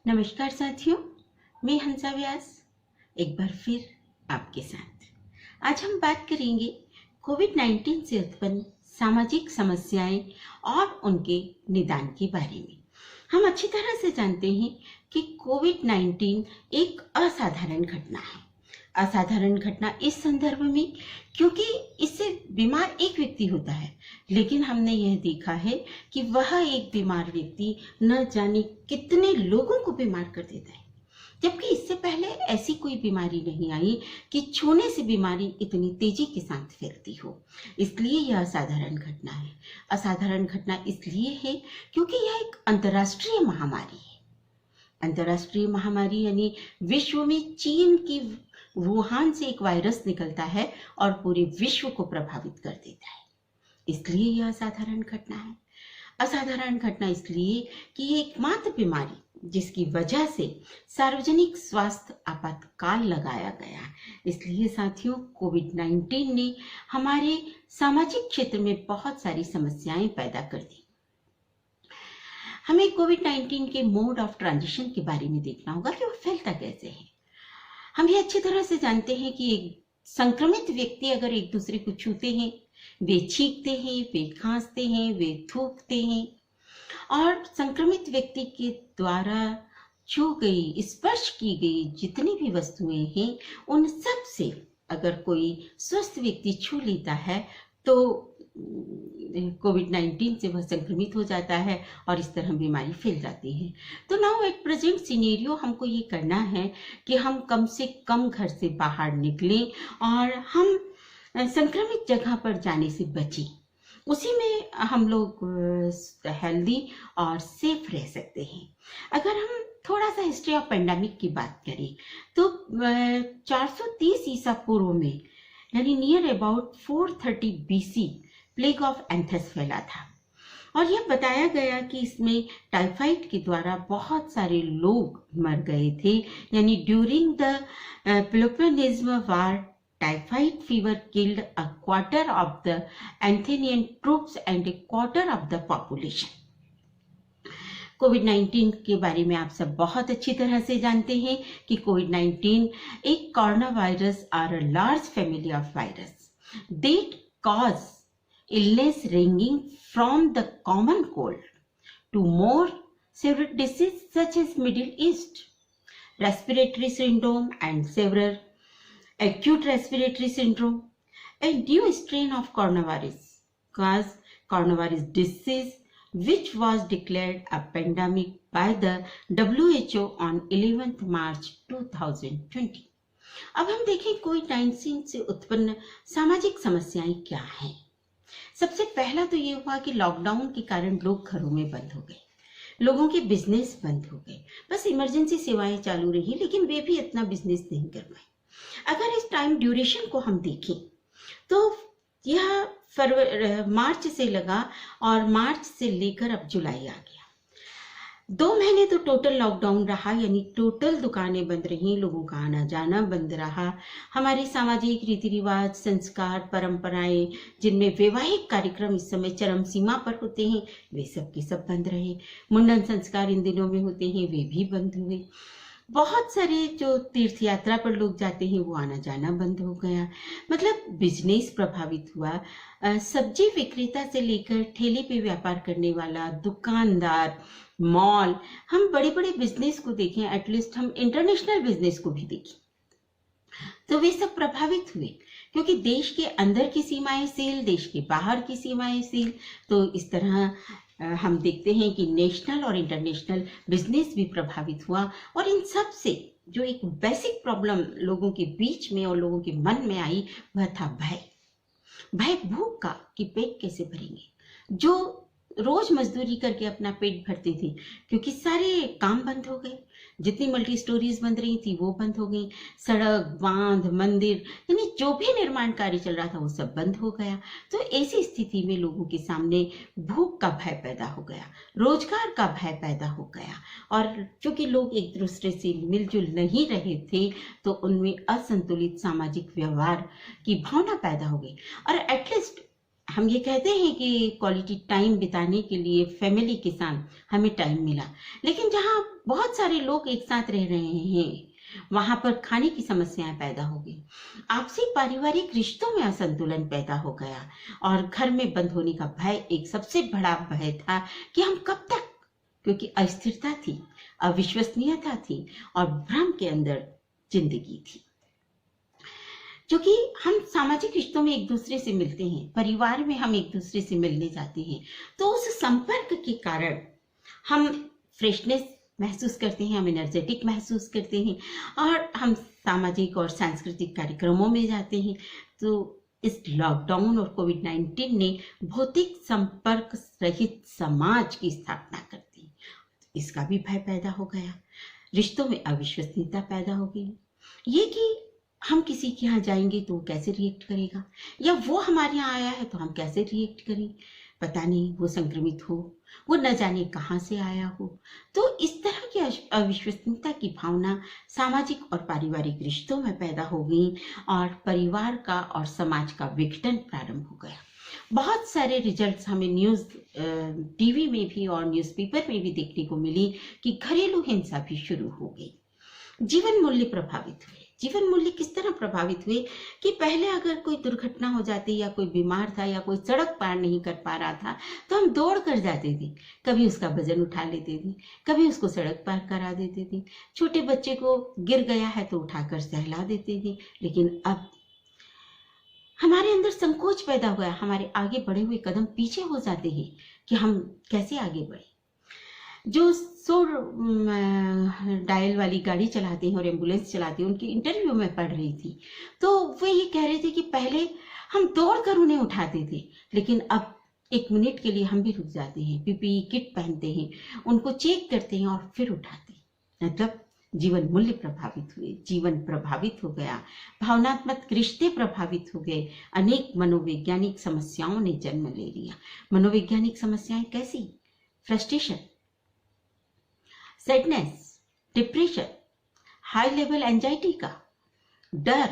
नमस्कार साथियों, मैं हंसा व्यास एक बार फिर आपके साथ। आज हम बात करेंगे कोविड-19 से उत्पन्न सामाजिक समस्याएं और उनके निदान के बारे में। हम अच्छी तरह से जानते हैं कि कोविड-19 एक असाधारण घटना है। असाधारण घटना इस संदर्भ में क्योंकि इससे बीमार एक व्यक्ति होता है, लेकिन हमने यह देखा है कि वह एक बीमार व्यक्ति न जाने कितने लोगों को बीमार कर देता है, जबकि इससे पहले ऐसी कोई बीमारी नहीं आई कि छूने से बीमारी इतनी तेजी के साथ फैलती हो। इसलिए यह असाधारण घटना है। असाधारण घटना इसलिए है क्योंकि यह एक अंतर्राष्ट्रीय महामारी है। अंतर्राष्ट्रीय महामारी यानी विश्व में चीन की वुहान से एक वायरस निकलता है और पूरे विश्व को प्रभावित कर देता है। इसलिए यह असाधारण घटना है। असाधारण घटना इसलिए कि ये एकमात्र बीमारी जिसकी वजह से सार्वजनिक स्वास्थ्य आपातकाल लगाया गया। इसलिए साथियों, कोविड-19 ने हमारे सामाजिक क्षेत्र में बहुत सारी समस्याएं पैदा कर दी। हमें कोविड-19 के मोड ऑफ ट्रांजिशन के बारे में देखना होगा कि वो फैलता कैसे है। हम ये अच्छी तरह से जानते हैं कि एक संक्रमित व्यक्ति अगर एक दूसरे को छूते हैं, वे छींकते हैं, वे खांसते हैं, वे थूकते हैं, और संक्रमित व्यक्ति के द्वारा छू गई, स्पर्श की गई जितनी भी वस्तुएं हैं, उन सब से अगर कोई स्वस्थ व्यक्ति छू लेता है तो कोविड-19 से वह संक्रमित हो जाता है और इस तरह बीमारी फैल जाती है। तो नाउ एट प्रेजेंट सिनेरियो हमको ये करना है कि हम कम से कम घर से बाहर निकलें और हम संक्रमित जगह पर जाने से बचें। उसी में हम लोग हेल्दी और सेफ रह सकते हैं। अगर हम थोड़ा सा हिस्ट्री ऑफ पेंडेमिक की बात करें तो 430 ईसा पूर्व में यानी near about 430 BC plague of anthers फैला था और यह बताया गया कि इसमें टाइफाइड के द्वारा बहुत सारे लोग मर गए थे। यानी during the Peloponnesian war typhoid fever killed a quarter of the Athenian troops and a quarter of the population. कोविड-19 के बारे में आप सब बहुत अच्छी तरह से जानते हैं कि कोविड-19 एक कोरोना वायरस और a large family of virus that cause illness ranging from the common cold to more severe diseases such as Middle East, respiratory syndrome and several acute respiratory syndrome. A new strain of coronavirus caused coronavirus disease which was declared a pandemic by the WHO on 11th March 2020. अब हम देखें कोविड-19 से उत्पन्न सामाजिक समस्याएं क्या हैं। सबसे पहला तो ये हुआ कि लॉकडाउन के कारण लोग घरों में बंद हो गए, लोगों के बिजनेस बंद हो गए। बस इमरजेंसी सेवाएं चालू रही, लेकिन वे भी इतना बिजनेस नहीं कर पाए। अगर इस टाइम ड्यूरेशन को हम देखें तो यह मार्च से लगा और मार्च से लेकर अब जुलाई आ गया। 2 महीने तो टोटल लॉकडाउन रहा, यानी टोटल दुकानें बंद रही, लोगों का आना जाना बंद रहा। हमारे सामाजिक रीति रिवाज, संस्कार, परंपराएं, जिनमें वैवाहिक कार्यक्रम इस समय चरम सीमा पर होते हैं, वे सब के सब बंद रहे। मुंडन संस्कार इन दिनों में होते हैं, वे भी बंद हुए। बहुत सारे जो तीर्थ यात्रा पर लोग जाते हैं वो आना जाना बंद हो गया। मतलब बिजनेस प्रभावित हुआ। सब्जी विक्रेता से लेकर ठेले पे व्यापार करने वाला, दुकानदार, मॉल, हम बड़े बड़े बिजनेस को देखें, एटलीस्ट हम इंटरनेशनल बिजनेस को भी देखें, तो वे सब प्रभावित हुए क्योंकि देश के अंदर की सीमाएं सील, देश के बाहर की सीमाएं सील। तो इस तरह हम देखते हैं कि नेशनल और इंटरनेशनल बिजनेस भी प्रभावित हुआ। और इन सब से जो एक बेसिक प्रॉब्लम लोगों के बीच में और लोगों के मन में आई वह था भय भूख का, कि पेट कैसे भरेंगे। जो रोज मजदूरी करके अपना पेट भरते थे, क्योंकि सारे काम बंद हो गए, जितनी मल्टी स्टोरीज बन रही थी वो बंद हो गई, सड़क, बांध, मंदिर, यानी जो भी निर्माण कार्य चल रहा था वो सब बंद हो गया। तो ऐसी स्थिति में लोगों के सामने भूख का भय पैदा हो गया, रोजगार का भय पैदा हो गया, और चूंकि लोग एक दूसरे से मिलजुल नहीं रहे थे तो उनमें असंतुलित सामाजिक व्यवहार की भावना पैदा हो गई। और एटलीस्ट हम ये कहते हैं कि क्वालिटी टाइम बिताने के लिए फैमिली के साथ हमें टाइम मिला, लेकिन जहाँ बहुत सारे लोग एक साथ रह रहे हैं वहां पर खाने की समस्याएं पैदा हो गई, आपसी पारिवारिक रिश्तों में असंतुलन पैदा हो गया और घर में बंद होने का भय एक सबसे बड़ा भय था कि हम कब तक, क्योंकि अस्थिरता थी, अविश्वसनीयता थी और भ्रम के अंदर जिंदगी थी। क्योंकि हम सामाजिक रिश्तों में एक दूसरे से मिलते हैं, परिवार में हम एक दूसरे से मिलने जाते हैं, तो उस संपर्क के कारण हम फ्रेशनेस महसूस करते हैं, हम एनर्जेटिक महसूस करते हैं और हम सामाजिक और सांस्कृतिक कार्यक्रमों में जाते हैं। तो इस लॉकडाउन और कोविड-19 ने भौतिक संपर्क रहित समाज की स्थापना कर दी। इसका भी भय पैदा हो गया, रिश्तों में अविश्वसनीयता पैदा हो गई, ये कि हम किसी के यहाँ जाएंगे तो वो कैसे रिएक्ट करेगा, या वो हमारे यहाँ आया है तो हम कैसे रिएक्ट करें, पता नहीं वो संक्रमित हो, वो न जाने कहाँ से आया हो। तो इस तरह की अविश्वसनीयता की भावना सामाजिक और पारिवारिक रिश्तों में पैदा हो गई और परिवार का और समाज का विघटन प्रारंभ हो गया। बहुत सारे रिजल्ट्स हमें न्यूज़ टीवी में भी और न्यूज़पेपर में भी देखने को मिली कि घरेलू हिंसा भी शुरू हो गई। जीवन मूल्य प्रभावित हुए। जीवन मूल्य किस तरह प्रभावित हुए कि पहले अगर कोई दुर्घटना हो जाती या कोई बीमार था या कोई सड़क पार नहीं कर पा रहा था तो हम दौड़ कर जाते थे, कभी उसका वजन उठा लेते थे, कभी उसको सड़क पार करा देते थे, छोटे बच्चे को गिर गया है तो उठाकर सहला देते थे। लेकिन अब हमारे अंदर संकोच पैदा हुआ, हमारे आगे बढ़े हुए कदम पीछे हो जाते हैं कि हम कैसे आगे बढ़े। जो 100 डायल वाली गाड़ी चलाते हैं और एम्बुलेंस चलाते हैं, उनकी इंटरव्यू में पढ़ रही थी तो वो ये कह रहे थे कि पहले हम दौड़कर उन्हें उठाते थे, लेकिन अब 1 मिनट के लिए हम भी रुक जाते हैं, पीपीई किट पहनते हैं, उनको चेक करते हैं और फिर उठाते हैं। मतलब जीवन मूल्य प्रभावित हुए, जीवन प्रभावित हो गया, भावनात्मक रिश्ते प्रभावित हो गए, अनेक मनोवैज्ञानिक समस्याओं ने जन्म ले लिया। मनोवैज्ञानिक समस्याएं कैसी? Frustration, sadness, depression, high level anxiety का डर।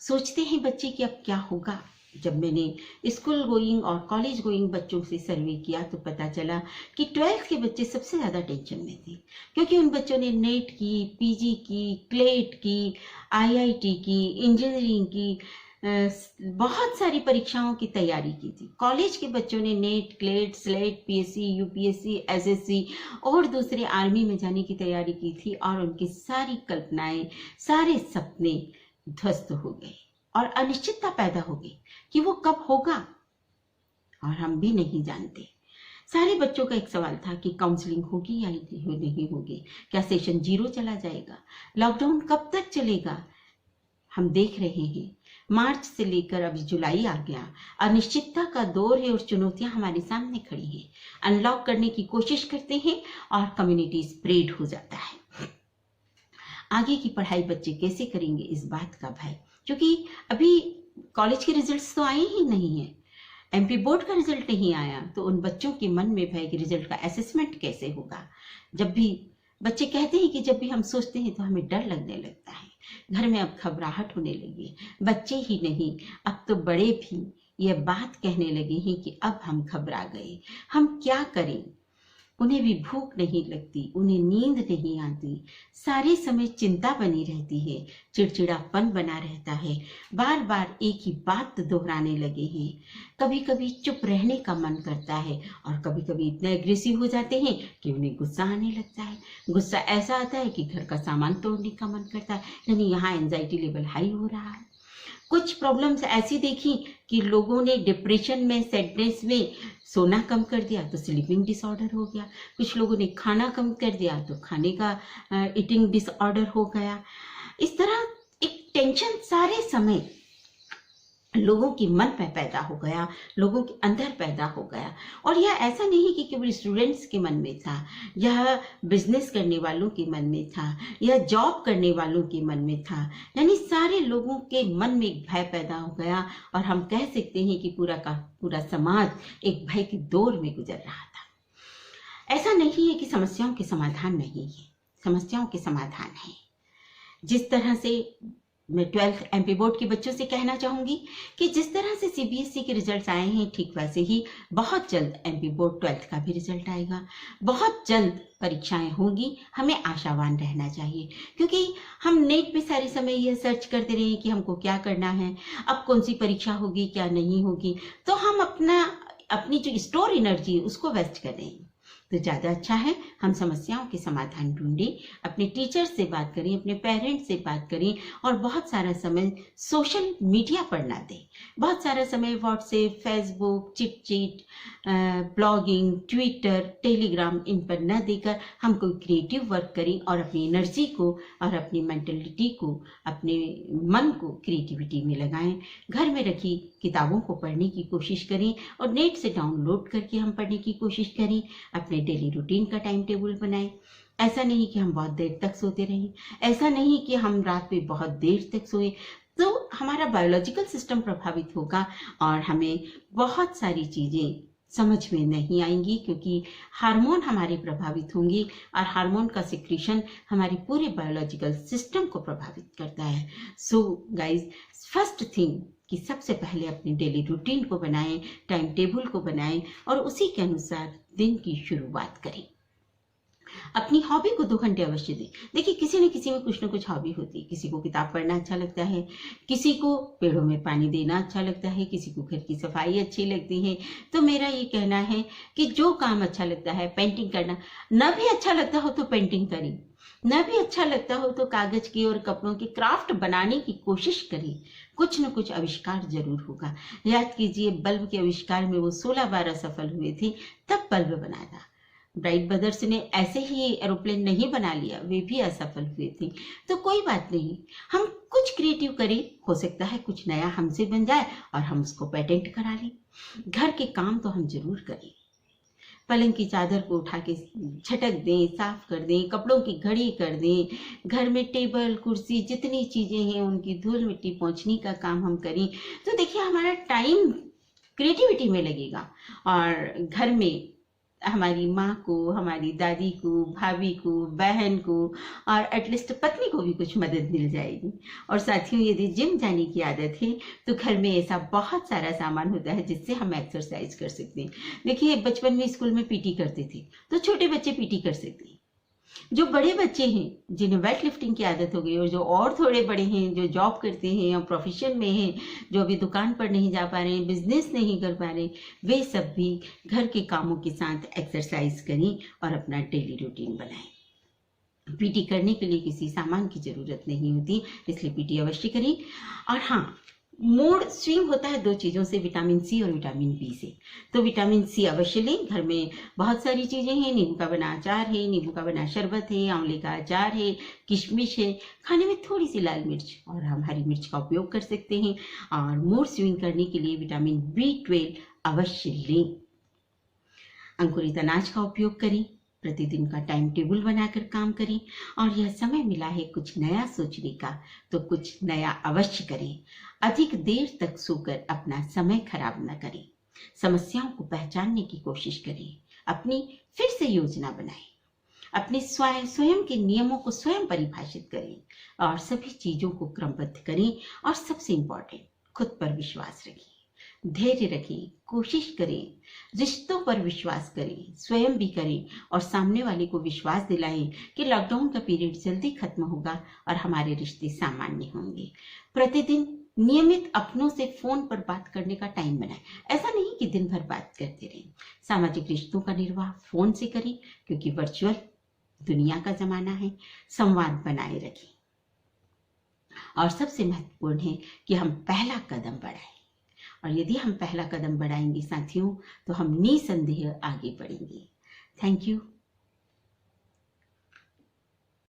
सोचते हैं बच्चे कि अब क्या होगा। जब मैंने स्कूल गोइंग और कॉलेज गोइंग बच्चों से सर्वे किया तो पता चला कि 12th के बच्चे सबसे ज़्यादा टेंशन में थे, क्योंकि उन बच्चों ने नेट की, पीजी की, क्लेट की, आईआईटी की, इंजीनियरिंग की, बहुत सारी परीक्षाओं की तैयारी की थी। कॉलेज के बच्चों ने NET, CLAT, SLET, PSC, UPSC, SSC और दूसरे आर्मी में जाने की तैयारी की थी और उनकी सारी कल्पनाएं, सारे सपने ध्वस्त हो गए और अनिश्चितता पैदा हो गई कि वो कब होगा और हम भी नहीं जानते। सारे बच्चों का एक सवाल था कि काउंसलिंग होगी या नहीं होगी, क्या सेशन 0 चला जाएगा, लॉकडाउन कब तक चलेगा। हम देख रहे हैं मार्च से लेकर अभी जुलाई आ गया, अनिश्चितता का दौर है और चुनौतियां हमारे सामने खड़ी हैं। अनलॉक करने की कोशिश करते हैं और कम्युनिटी स्प्रेड हो जाता है। आगे की पढ़ाई बच्चे कैसे करेंगे, इस बात का भय, क्योंकि अभी कॉलेज के रिजल्ट्स तो आए ही नहीं है, एमपी बोर्ड का रिजल्ट नहीं आया, तो उन बच्चों के मन में भय कि रिजल्ट का असेसमेंट कैसे होगा। जब भी बच्चे कहते हैं कि जब भी हम सोचते हैं तो हमें डर लगने लगता है, घर में अब घबराहट होने लगी। बच्चे ही नहीं, अब तो बड़े भी यह बात कहने लगे हैं कि अब हम घबरा गए, हम क्या करें। उन्हें भी भूख नहीं लगती, उन्हें नींद नहीं आती, सारे समय चिंता बनी रहती है, चिड़चिड़ापन बना रहता है, बार बार एक ही बात दोहराने लगे हैं। कभी कभी चुप रहने का मन करता है और कभी कभी इतने एग्रेसिव हो जाते हैं कि उन्हें गुस्सा आने लगता है। गुस्सा ऐसा आता है कि घर का सामान तोड़ने का मन करता है, यानी यहाँ एंजाइटी लेवल हाई हो रहा है। कुछ प्रॉब्लम्स ऐसी देखी कि लोगों ने डिप्रेशन में, सैडनेस में सोना कम कर दिया तो स्लीपिंग डिसऑर्डर हो गया, कुछ लोगों ने खाना कम कर दिया तो खाने का ईटिंग डिसऑर्डर हो गया। इस तरह एक टेंशन सारे समय लोगों के मन में पैदा हो गया, लोगों के अंदर पैदा हो गया। और यह ऐसा नहीं कि केवल स्टूडेंट्स के मन में था, यह बिजनेस करने वालों के मन में था, यह जॉब करने वालों के मन में था, यानी सारे लोगों के मन में एक भय पैदा हो गया और हम कह सकते हैं कि पूरा का पूरा समाज एक भय के दौर में गुजर रहा था। ऐसा नहीं है कि समस्याओं के समाधान नहीं है, समस्याओं के समाधान है। जिस तरह से मैं 12th एमपी बोर्ड के बच्चों से कहना चाहूंगी कि जिस तरह से सीबीएसई के रिजल्ट्स आए हैं, ठीक वैसे ही बहुत जल्द एमपी बोर्ड 12th का भी रिजल्ट आएगा। बहुत जल्द परीक्षाएं होंगी, हमें आशावान रहना चाहिए, क्योंकि हम नेट पे सारे समय यह सर्च करते रहे कि हमको क्या करना है, अब कौन सी परीक्षा होगी, क्या नहीं होगी, तो हम अपनी जो स्टोर एनर्जी है उसको वेस्ट कर रहे हैं। तो ज़्यादा अच्छा है हम समस्याओं के समाधान ढूंढें, अपने टीचर से बात करें, अपने पेरेंट्स से बात करें, और बहुत सारा समय सोशल मीडिया पर ना दें। बहुत सारा समय WhatsApp, Facebook, chit, blogging, Twitter, Telegram, इन पर न देकर हम कोई क्रिएटिव वर्क करें और अपनी एनर्जी को और अपनी मेंटलिटी को, अपने मन को क्रिएटिविटी में लगाएं। घर में रखी किताबों को पढ़ने की कोशिश करें और नेट से डाउनलोड करके हम पढ़ने की कोशिश करें। अपने डेली रूटीन का टाइम टेबल बनाएं। ऐसा नहीं कि हम बहुत देर तक सोते रहें, ऐसा नहीं कि हम रात में बहुत देर तक सोए, तो हमारा बायोलॉजिकल सिस्टम प्रभावित होगा और हमें बहुत सारी चीजें समझ में नहीं आएंगी, क्योंकि हार्मोन हमारे प्रभावित होंगे और हार्मोन का सिक्रीशन हमारे पूरे बायोलॉजिकल सिस्टम को प्रभावित करता है। सो गाइज, फर्स्ट थिंग कि सबसे पहले अपनी डेली रूटीन को बनाएं, टाइम टेबल को बनाएं और उसी के अनुसार दिन की शुरुआत करें। अपनी हॉबी को 2 घंटे अवश्य दें। देखिए, किसी न किसी में कुछ न कुछ हॉबी होती है। किसी को किताब पढ़ना अच्छा लगता है, किसी को पेड़ों में पानी देना अच्छा लगता है, किसी को घर की सफाई अच्छी लगती है। तो मेरा ये कहना है कि जो काम अच्छा लगता है, पेंटिंग करना, न भी अच्छा लगता हो तो पेंटिंग करें, न भी अच्छा लगता हो तो कागज की और कपड़ों की क्राफ्ट बनाने की कोशिश करें। कुछ न कुछ आविष्कार जरूर होगा। याद कीजिए, बल्ब के आविष्कार में वो 16-12 सफल हुए थे, तब बल्ब बना था। राइट ब्रदर्स ने ऐसे ही एरोप्लेन नहीं बना लिया, वे भी असफल हुए थे। तो कोई बात नहीं, हम कुछ क्रिएटिव करें, हो सकता है कुछ नया हमसे बन जाए और हम उसको पेटेंट करा लें। घर के काम तो हम जरूर करें। पलंग की चादर को उठा के झटक दें, साफ कर दें, कपड़ों की घड़ी कर दें, घर में टेबल कुर्सी जितनी चीजें हैं उनकी धूल मिट्टी पोंछने का काम हम करें। तो देखिए, हमारा टाइम क्रिएटिविटी में लगेगा और घर में हमारी माँ को, हमारी दादी को, भाभी को, बहन को और एटलीस्ट पत्नी को भी कुछ मदद मिल जाएगी। और साथियों, यदि जिम जाने की आदत है तो घर में ऐसा बहुत सारा सामान होता है जिससे हम एक्सरसाइज कर सकते हैं। देखिए, बचपन में स्कूल में पीटी करते थे, तो छोटे बच्चे पीटी कर सकते हैं। जो बड़े बच्चे हैं जिन्हें वेट लिफ्टिंग की आदत हो गई, और जो और थोड़े बड़े हैं, जो जॉब करते हैं और प्रोफेशन में हैं, जो अभी दुकान पर नहीं जा पा रहे हैं, बिजनेस नहीं कर पा रहे, वे सब भी घर के कामों के साथ एक्सरसाइज करें और अपना डेली रूटीन बनाएं। पीटी करने के लिए किसी सामान की जरूरत नहीं होती, इसलिए पीटी अवश्य करें। और हाँ, मूड स्विंग होता है 2 चीज़ों से, विटामिन सी और विटामिन बी से। तो विटामिन सी अवश्य लें। घर में बहुत सारी चीज़ें हैं, नींबू का बना अचार है, नींबू का बना शरबत है, आंवले का अचार है, किशमिश है, खाने में थोड़ी सी लाल मिर्च और हम हरी मिर्च का उपयोग कर सकते हैं। और मूड स्विंग करने के लिए विटामिन B12 अवश्य लें। अंकुरित अनाज का उपयोग करें, प्रतिदिन का टाइम टेबल बनाकर काम करें, और यह समय मिला है कुछ नया सोचने का, तो कुछ नया अवश्य करें। अधिक देर तक सोकर अपना समय खराब न करें। समस्याओं को पहचानने की कोशिश करें, अपनी फिर से योजना बनाएं, अपने स्वयं के नियमों को स्वयं परिभाषित करें और सभी चीजों को क्रमबद्ध करें। और सबसे इंपॉर्टेंट, खुद पर विश्वास रखें, धैर्य रखें, कोशिश करें, रिश्तों पर विश्वास करें, स्वयं भी करें और सामने वाले को विश्वास दिलाएं कि लॉकडाउन का पीरियड जल्दी खत्म होगा और हमारे रिश्ते सामान्य होंगे। प्रतिदिन नियमित अपनों से फोन पर बात करने का टाइम बनाएं। ऐसा नहीं कि दिन भर बात करते रहें। सामाजिक रिश्तों का निर्वाह फोन से करें, क्योंकि वर्चुअल दुनिया का जमाना है। संवाद बनाए रखें और सबसे महत्वपूर्ण है कि हम पहला कदम बढ़ाएं। और यदि हम पहला कदम बढ़ाएंगे साथियों, तो हम निसंदेह आगे बढ़ेंगे। Thank you.